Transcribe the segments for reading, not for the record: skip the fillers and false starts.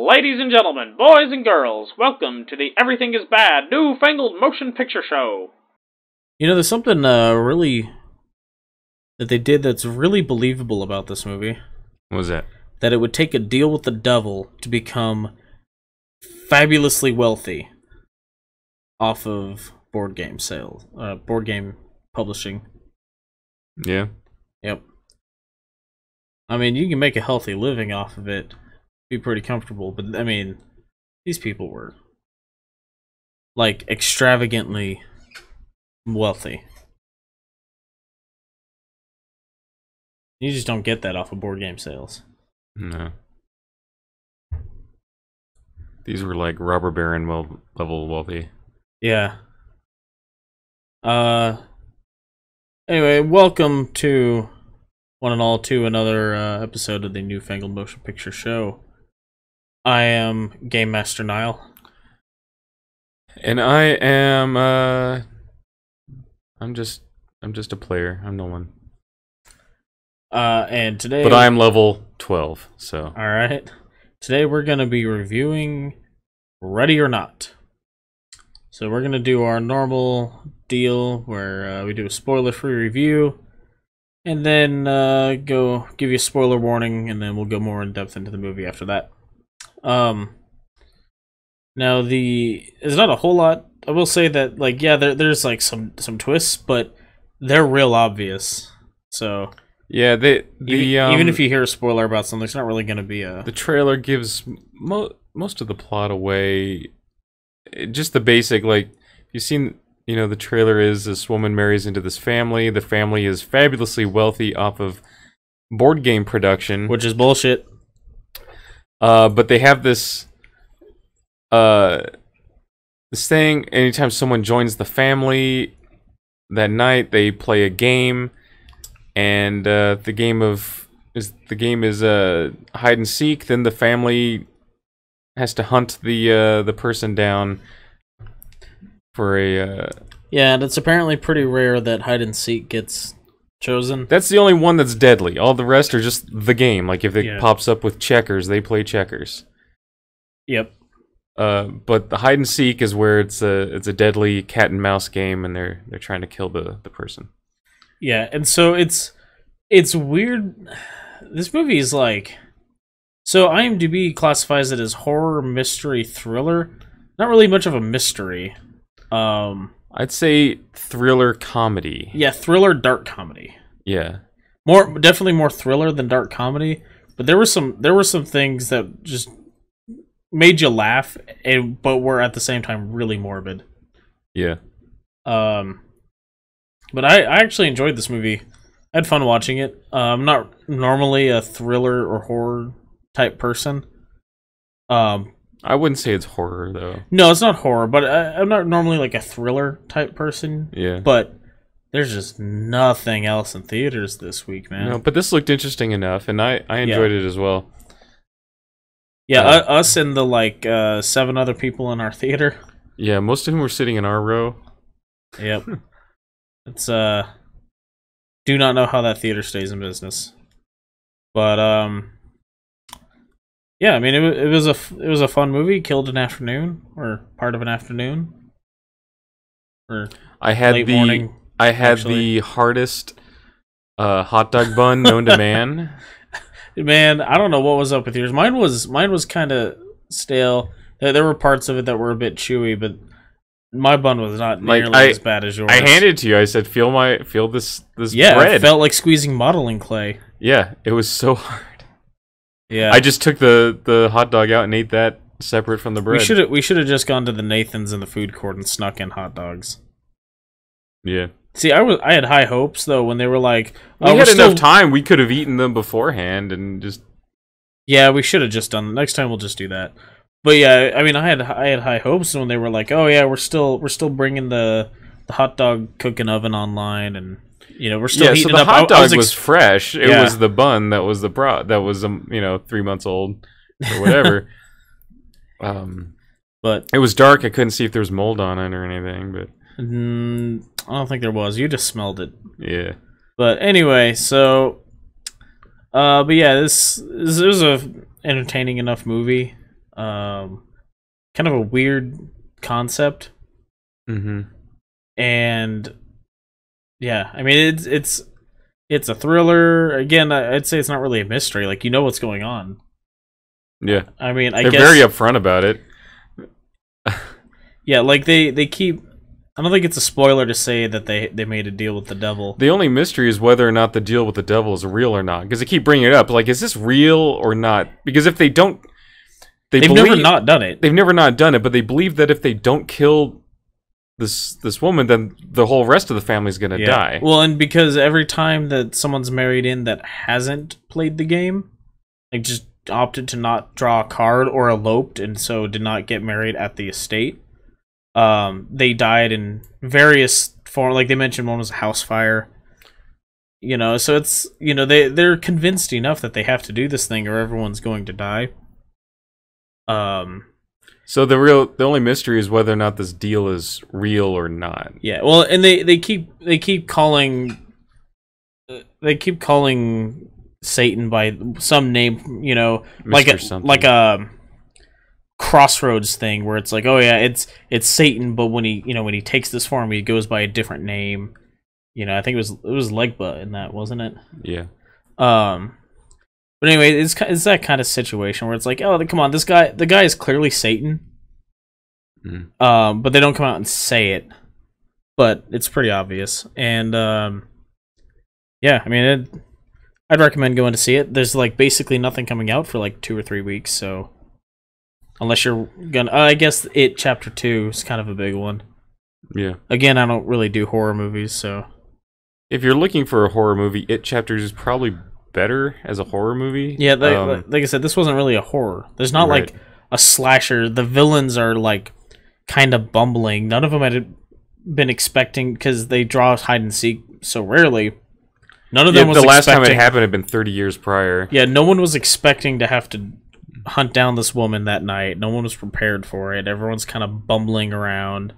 Ladies and gentlemen, boys and girls, welcome to the Everything is Bad new Fangled motion picture show. You know, there's something really that they did that's really believable about this movie. What was that? That it would take a deal with the devil to become fabulously wealthy off of board game sales, board game publishing. Yeah. Yep. I mean, you can make a healthy living off of it, be pretty comfortable, but I mean, these people were like extravagantly wealthy. You just don't get that off of board game sales. No. These were like robber baron level wealthy. Yeah. Anyway, welcome to one and all to another episode of the new Fangled Motion Picture Show. I am Game Master Niall. And I am I'm just a player. I'm no one. And today, but I am level 12, so. All right. Today we're going to be reviewing Ready or Not. So we're going to do our normal deal where we do a spoiler-free review and then go give you a spoiler warning, and then we'll go more in depth into the movie after that. Now there's not a whole lot. I will say that, like, yeah, there's like some twists, but they're real obvious. So yeah, even if you hear a spoiler about something, it's not really going to be a. The trailer gives most of the plot away. Just the basic, like, you've seen, you know, the trailer is this woman marries into this family. The family is fabulously wealthy off of board game production, which is bullshit. But they have this thing. Anytime someone joins the family that night, they play a game, and the game is hide and seek. Then the family has to hunt the person down for a. Yeah, and it's apparently pretty rare that hide and seek gets chosen. That's the only one that's deadly. All the rest are just the game. Like if it pops up with checkers, they play checkers. Yep. But the hide and seek is where it's a deadly cat and mouse game, and they're trying to kill the person. Yeah, and so it's weird. This movie is like, so IMDb classifies it as horror, mystery, thriller. Not really much of a mystery. I'd say thriller comedy. Yeah, thriller, dark comedy. Yeah. Definitely more thriller than dark comedy, but there were some things that just made you laugh, but were at the same time really morbid. Yeah. But I actually enjoyed this movie. I had fun watching it. I'm not normally a thriller or horror type person. I wouldn't say it's horror, though. No, it's not horror, but I'm not normally like a thriller type person. Yeah. But there's just nothing else in theaters this week, man. No, but this looked interesting enough, and I enjoyed it as well. Yeah, us and the, like, 7 other people in our theater. Yeah, most of whom were sitting in our row. Yep. It's, do not know how that theater stays in business. But, yeah, I mean, it was a fun movie. Killed an afternoon, or part of an afternoon. Or late morning. I had the hardest hot dog bun known to man. Man, I don't know what was up with yours. Mine was kind of stale. There were parts of it that were a bit chewy, but my bun was not nearly as bad as yours. I handed it to you. I said, "Feel this bread." Yeah, it felt like squeezing modeling clay. Yeah, it was so hard. Yeah, I just took the hot dog out and ate that separate from the bread. We should have just gone to the Nathan's in the food court and snuck in hot dogs. Yeah. See, I had high hopes though when they were like, we had enough time. We could have eaten them beforehand and just. Yeah, we should have just done. Next time we'll just do that. But yeah, I mean, I had high hopes when they were like, oh yeah, we're still bringing the hot dog cooking oven online, and you know we're still heating so the up. hot dog was fresh. It was the bun that was the that was 3 months old or whatever. But it was dark. I couldn't see if there was mold on it or anything, but. I don't think there was. You just smelled it. Yeah. But anyway, so but yeah, this was a entertaining enough movie. Kind of a weird concept. Mm-hmm. And yeah, I mean it's a thriller. Again, I'd say it's not really a mystery. Like, you know what's going on. Yeah. I mean, They're very upfront about it. Yeah, like they keep. I don't think it's a spoiler to say that they made a deal with the devil. The only mystery is whether or not the deal with the devil is real or not, because they keep bringing it up. Like, is this real or not? Because if they don't, They've never not done it. They've never not done it, but they believe that if they don't kill this woman, then the whole rest of the family is gonna die. Well, and because every time that someone's married in that hasn't played the game, like just opted to not draw a card or eloped, and so did not get married at the estate, they died in various forms. Like they mentioned, one was a house fire. You know, so it's, you know, they're convinced enough that they have to do this thing or everyone's going to die. So the only mystery is whether or not this deal is real or not. Yeah, well, and they keep calling Satan by some name, you know, Mr. like a Crossroads thing where it's like, oh yeah, it's Satan, but when he takes this form, he goes by a different name. You know, I think it was Legba in that, wasn't it? Yeah. But anyway, it's that kind of situation where it's like, oh, come on, the guy is clearly Satan. Mm. But they don't come out and say it, but it's pretty obvious. And yeah, I mean, I'd recommend going to see it. There's like basically nothing coming out for like 2 or 3 weeks, so unless you're gonna, I guess It Chapter 2 is kind of a big one. Yeah. Again, I don't really do horror movies, so if you're looking for a horror movie, It Chapters is probably better as a horror movie. Yeah, like I said, this wasn't really a horror. There's not like a slasher. The villains are like kind of bumbling. None of them had been expecting, because they draw hide and seek so rarely. None of them was the last time it happened had been 30 years prior. Yeah, no one was expecting to have to hunt down this woman that night. No one was prepared for it. Everyone's kind of bumbling around.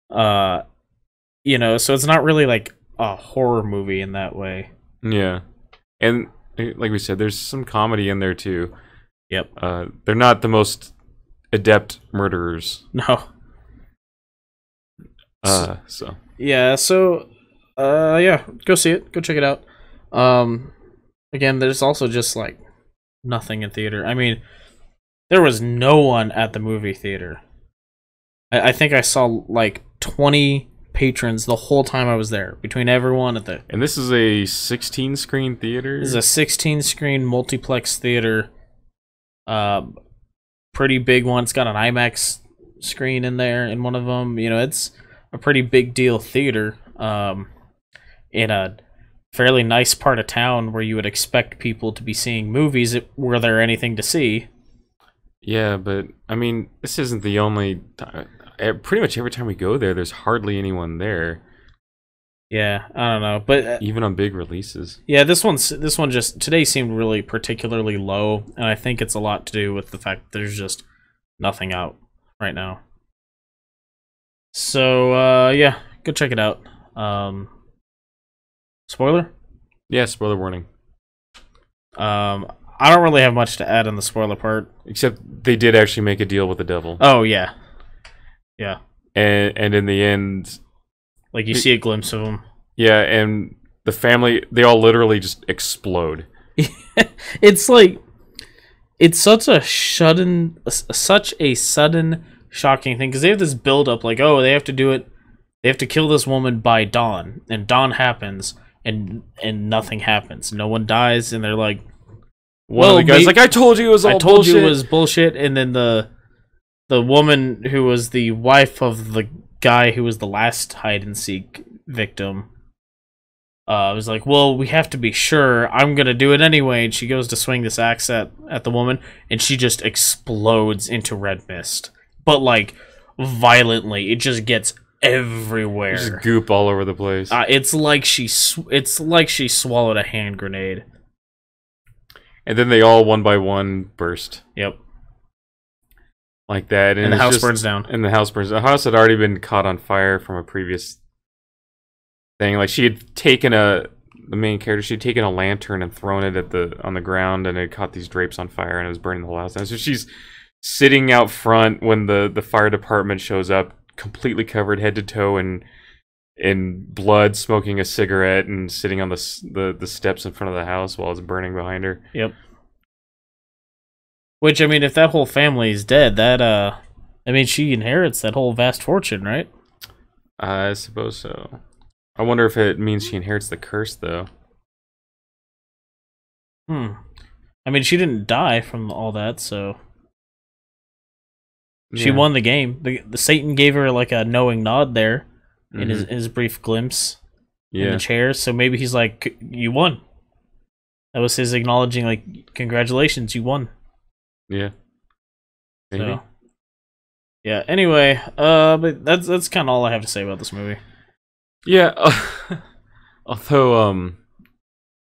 You know, so it's not really like a horror movie in that way. Yeah. And like we said, there's some comedy in there too. Yep. They're not the most adept murderers. No. So. Yeah, yeah, go see it. Go check it out. Again, there's also just like nothing in theater. I mean, there was no one at the movie theater. I think I saw like 20 patrons the whole time I was there, between everyone at the... And this is a 16-screen theater? This is a 16-screen multiplex theater. Pretty big one. It's got an IMAX screen in there in one of them. You know, it's a pretty big deal theater in a fairly nice part of town where you would expect people to be seeing movies were there anything to see. Yeah, but, I mean, this isn't the only... Pretty much every time we go there, there's hardly anyone there. Yeah, I don't know, but even on big releases. Yeah, this one just today seemed really particularly low, and I think it's a lot to do with the fact that there's just nothing out right now. So yeah, go check it out. Spoiler? Yeah, spoiler warning. I don't really have much to add on the spoiler part, except they did actually make a deal with the devil. Oh yeah. Yeah. And in the end, like, you see a glimpse of them. Yeah, and the family, they all literally just explode. It's like, it's such a sudden, shocking thing, because they have this build up, like, oh, they have to do it, they have to kill this woman by dawn, and dawn happens, and nothing happens. No one dies, and they're like, one of the guys like, I told you it was all bullshit. I told you it was bullshit, and then the woman who was the wife of the guy who was the last hide-and-seek victim was like, well, we have to be sure. I'm going to do it anyway. And she goes to swing this axe at the woman, and she just explodes into red mist. But, like, violently. It just gets everywhere. Just goop all over the place. It's like she swallowed a hand grenade. And then they all, one by one, burst. Yep. Like that, and the house burns down. And the house burns. The house had already been caught on fire from a previous thing. Like, she had taken the main character, she had taken a lantern and thrown it on the ground, and it caught these drapes on fire, and it was burning the whole house down. So she's sitting out front when the fire department shows up, completely covered head to toe in blood, smoking a cigarette, and sitting on the steps in front of the house while it's burning behind her. Yep. Which, I mean, if that whole family is dead, that, I mean, she inherits that whole vast fortune, right? I suppose so. I wonder if it means she inherits the curse, though. I mean, she didn't die from all that, so... She Yeah. won the game. The Satan gave her, like, a knowing nod there in his brief glimpse in the chair, so maybe he's like, you won. That was his acknowledging, like, congratulations, you won. Yeah. Maybe. So, yeah, anyway, but that's kind of all I have to say about this movie. Yeah, although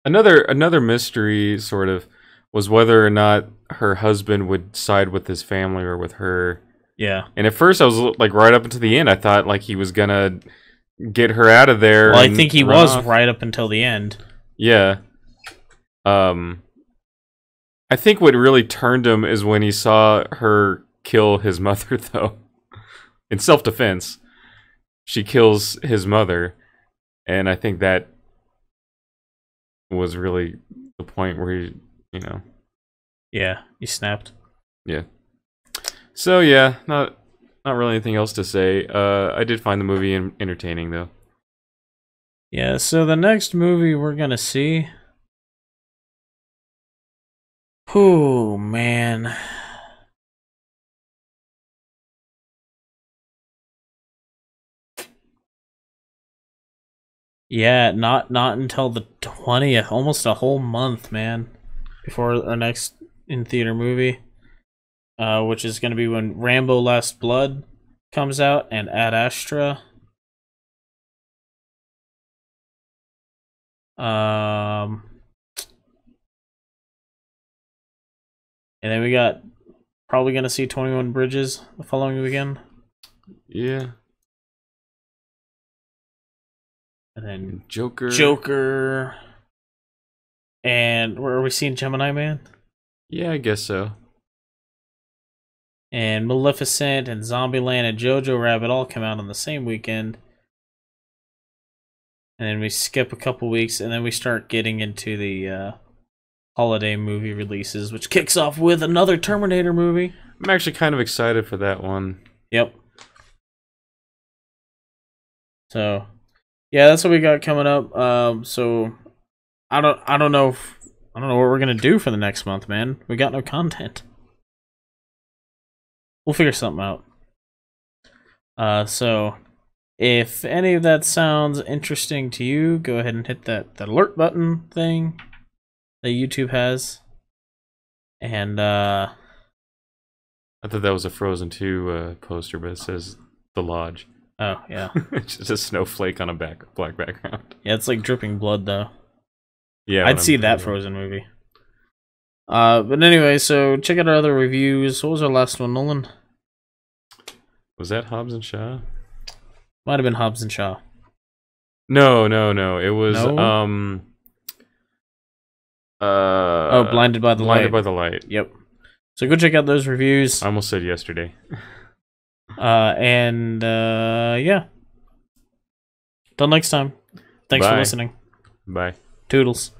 another mystery sort of was whether or not her husband would side with his family or with her. Yeah. And at first I was like right up until the end I thought like he was gonna get her out of there. Well, I think he run was off. right up until the end. Yeah. I think what really turned him is when he saw her kill his mother, though. In self-defense. She kills his mother. And I think that was really the point where he, you know. Yeah, he snapped. Yeah. So, yeah, not really anything else to say. I did find the movie entertaining, though. Yeah, so the next movie we're gonna see... Oh, man. Yeah, not until the 20th, almost a whole month, man, before our next in-theater movie, which is going to be when Rambo Last Blood comes out, and Ad Astra. And then we got probably going to see 21 Bridges the following weekend. Yeah. And then Joker. And where are we seeing Gemini Man? Yeah, I guess so. And Maleficent and Zombieland and Jojo Rabbit all come out on the same weekend. And then we skip a couple weeks, and then we start getting into the holiday movie releases, which kicks off with another Terminator movie. I'm actually kind of excited for that one. Yep. So, yeah, that's what we got coming up. So I don't know what we're gonna do for the next month, man. We got no content. We'll figure something out. So if any of that sounds interesting to you, go ahead and hit that alert button thing that YouTube has. And I thought that was a Frozen 2 poster, but it says The Lodge. oh yeah. It's just a snowflake on a black background. Yeah, it's like dripping blood though. Yeah, I'd see that Frozen movie. But anyway, so check out our other reviews. What was our last one, Nolan? Was that Hobbs and Shaw? Might have been Hobbs and Shaw. No. It was No? Blinded by the Light. Blinded by the Light. Yep. So go check out those reviews. I almost said yesterday. Yeah. Till next time. Thanks for Bye. listening. Bye. Toodles.